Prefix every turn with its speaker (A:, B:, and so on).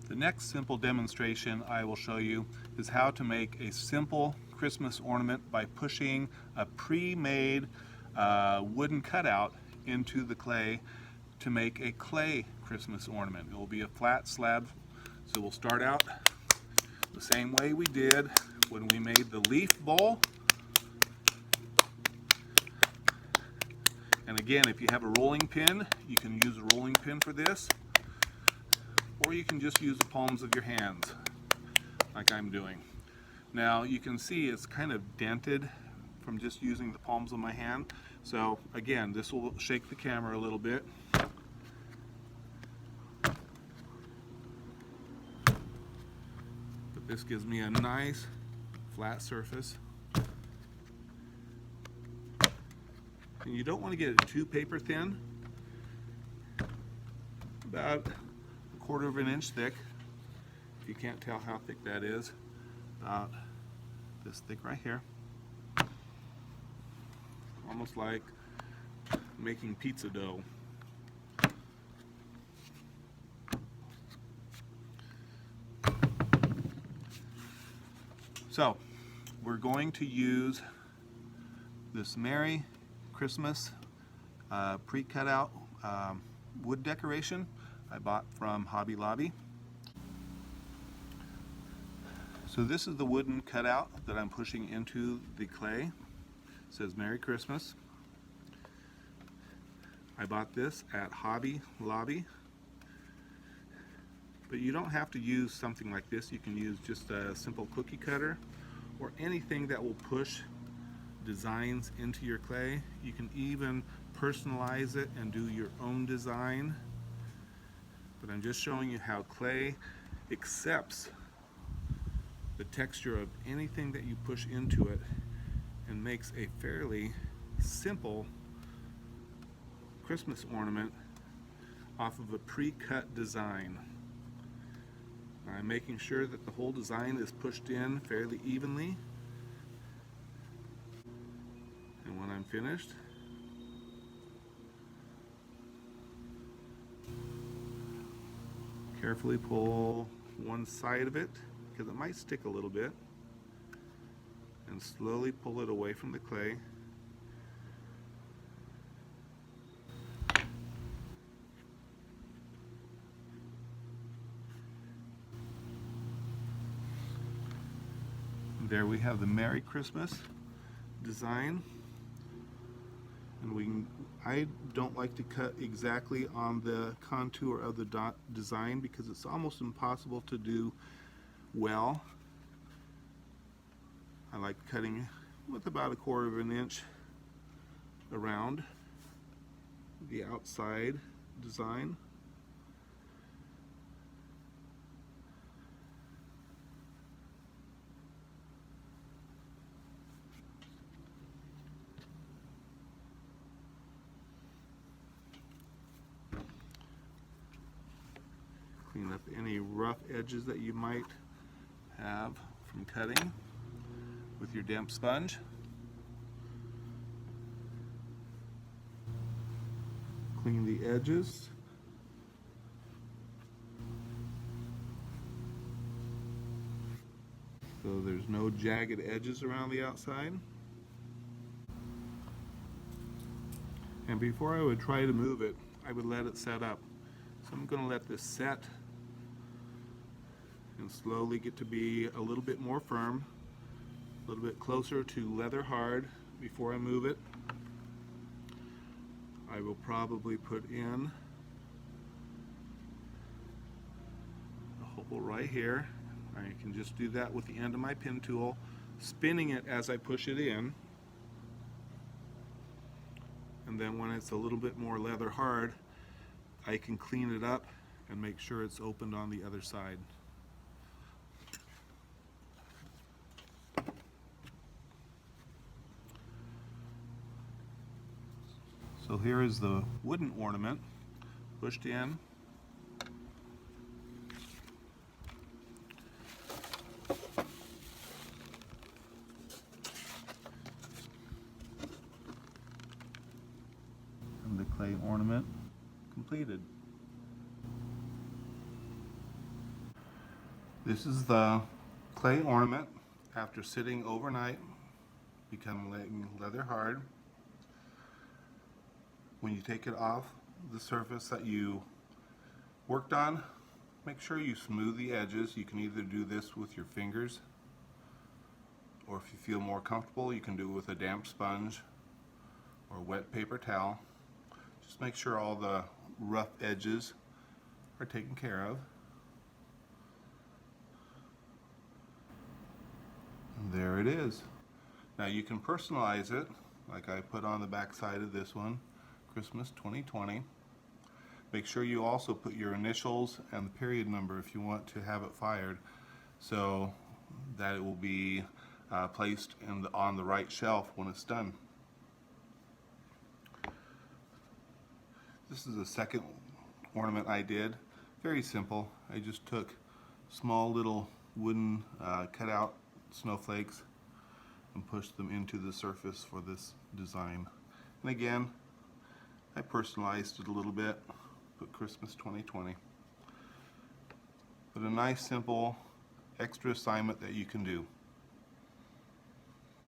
A: The next simple demonstration I will show you is how to make a simple Christmas ornament by pushing a pre-made wooden cutout into the clay to make a clay Christmas ornament. It will be a flat slab, so we'll start out the same way we did when we made the leaf bowl. And again, if you have a rolling pin, you can use a rolling pin for this, or you can just use the palms of your hands like I'm doing. Now you can see it's kind of dented from just using the palms of my hand. So again, this will shake the camera a little bit. But this gives me a nice flat surface. And you don't want to get it too paper thin, about 1/4 of an inch thick. If you can't tell how thick that is, about this thick right here. Almost like making pizza dough. So we're going to use this Merry Christmas pre-cut out wood decoration I bought from Hobby Lobby. So this is the wooden cutout that I'm pushing into the clay. It says Merry Christmas. I bought this at Hobby Lobby. But you don't have to use something like this. You can use just a simple cookie cutter or anything that will push designs into your clay. You can even personalize it and do your own design. But I'm just showing you how clay accepts the texture of anything that you push into it and makes a fairly simple Christmas ornament off of a pre-cut design. I'm making sure that the whole design is pushed in fairly evenly. And when I'm finished, carefully pull one side of it, because it might stick a little bit, and slowly pull it away from the clay. There we have the Merry Christmas design. And I don't like to cut exactly on the contour of the design because it's almost impossible to do well. I like cutting with about 1/4 of an inch around the outside design. Clean up any rough edges that you might have from cutting with your damp sponge. Clean the edges. So there's no jagged edges around the outside. And before I would try to move it, I would let it set up. So I'm going to let this set and slowly get to be a little bit more firm, a little bit closer to leather hard before I move it. I will probably put in a hole right here. I can just do that with the end of my pin tool, spinning it as I push it in. And then when it's a little bit more leather hard, I can clean it up and make sure it's opened on the other side. So here is the wooden ornament pushed in. And the clay ornament completed. This is the clay ornament after sitting overnight, becoming leather hard. When you take it off the surface that you worked on, make sure you smooth the edges. You can either do this with your fingers, or if you feel more comfortable, you can do it with a damp sponge or wet paper towel. Just make sure all the rough edges are taken care of. And there it is. Now you can personalize it, like I put on the back side of this one, Christmas 2020. Make sure you also put your initials and the period number if you want to have it fired, so that it will be placed on the right shelf when it's done. This is the second ornament I did. Very simple. I just took small little wooden cutout snowflakes and pushed them into the surface for this design. And again, I personalized it a little bit, put Christmas 2020. But a nice simple extra assignment that you can do.